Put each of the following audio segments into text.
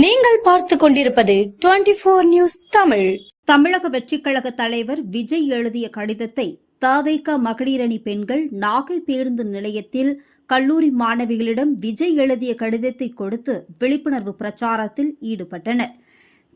நீங்கள் பார்த்துக் கொண்டிருப்பது 24 நியூஸ் தமிழ். தமிழக வெற்றிக்கழக தலைவர் விஜய் எழுதிய கடிதத்தை தவிக மகளிரணி பெண்கள் நாகை பேருந்து நிலையத்தில் கல்லூரி மாணவிகளிடம் விஜய் எழுதிய கடிதத்தை கொடுத்து விழிப்புணர்வு பிரச்சாரத்தில் ஈடுபட்டனர்.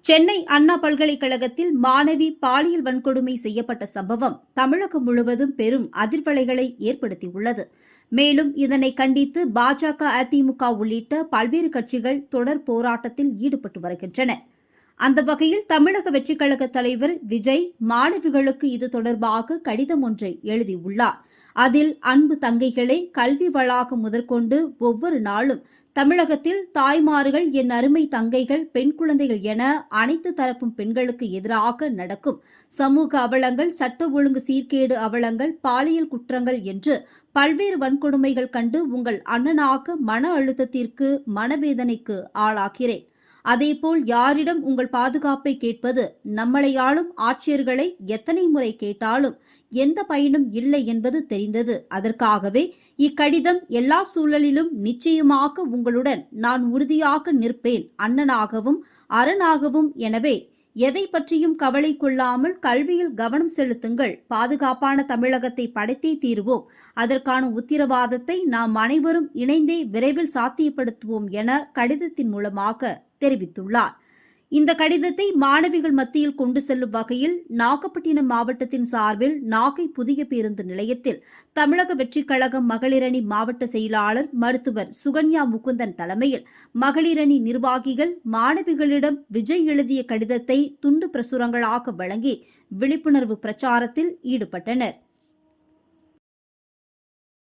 சென்னை அண்ணா பல்கலைக்கழகத்தில் மாணவி பாலியல் வன்கொடுமை செய்யப்பட்ட சம்பவம் தமிழகம் முழுவதும் பெரும் அதிர்வலைகளை ஏற்படுத்தியுள்ளது. மேலும் இதனை கண்டித்து பாஜக, அதிமுக உள்ளிட்ட பல்வேறு கட்சிகள் தொடர் போராட்டத்தில் ஈடுபட்டு வருகின்றன. அந்த வகையில் தமிழக வெற்றிக்கழக தலைவர் விஜய் மாணவிகளுக்கு இது தொடர்பாக கடிதம் ஒன்றை எழுதியுள்ளார். அதில், அன்பு தங்கைகளே, கல்வி வளாகம் முதற்கொண்டு ஒவ்வொரு நாளும் தமிழகத்தில் தாய்மார்கள், என் அருமை தங்கைகள், பெண் குழந்தைகள் என அனைத்து தரப்பும் பெண்களுக்கு எதிராக நடக்கும் சமூக அவலங்கள், சட்ட ஒழுங்கு சீர்கேடு அவலங்கள், பாலியல் குற்றங்கள் என்று பல்வேறு வன்கொடுமைகள் கண்டு உங்கள் அண்ணனாக மன அழுத்தத்திற்கு, மனவேதனைக்கு ஆளாகிறேன். அதேபோல் யாரிடம் உங்கள் பாதுகாப்பை கேட்பது? நம்மளை ஆளும் ஆட்சியர்களை எத்தனை முறை கேட்டாலும் எந்த பயனும் இல்லை என்பது தெரிந்தது. அதற்காகவே இக்கடிதம். எல்லா சூழலிலும் நிச்சயமாக உங்களுடன் நான் உறுதியாக நிற்பேன், அண்ணனாகவும் அரணாகவும். எனவே எதை பற்றியும் கவலை கொள்ளாமல் கல்வியில் கவனம் செலுத்துங்கள். பாதுகாப்பான தமிழகத்தை படைத்தே தீருவோம். அதற்கான உத்தரவாதத்தை நாம் அனைவரும் இணைந்தே விரைவில் சாத்தியப்படுத்துவோம் என கடிதத்தின் மூலமாக தெரிவித்துள்ளார். இந்த கடிதத்தை மாணவிகள் மத்தியில் கொண்டு செல்லும் வகையில் நாகப்பட்டினம் மாவட்டத்தின் சார்பில் நாகை புதிய பேருந்து நிலையத்தில் தமிழக வெற்றிக்கழகம் மகளிரணி மாவட்ட செயலாளர் மருத்துவர் சுகன்யா முகுந்தன் தலைமையில் மகளிரணி நிர்வாகிகள் மாணவிகளிடம் விஜய் எழுதிய கடிதத்தை துண்டு பிரசுரங்களாக வழங்கி விழிப்புணர்வு பிரச்சாரத்தில் ஈடுபட்டனர்.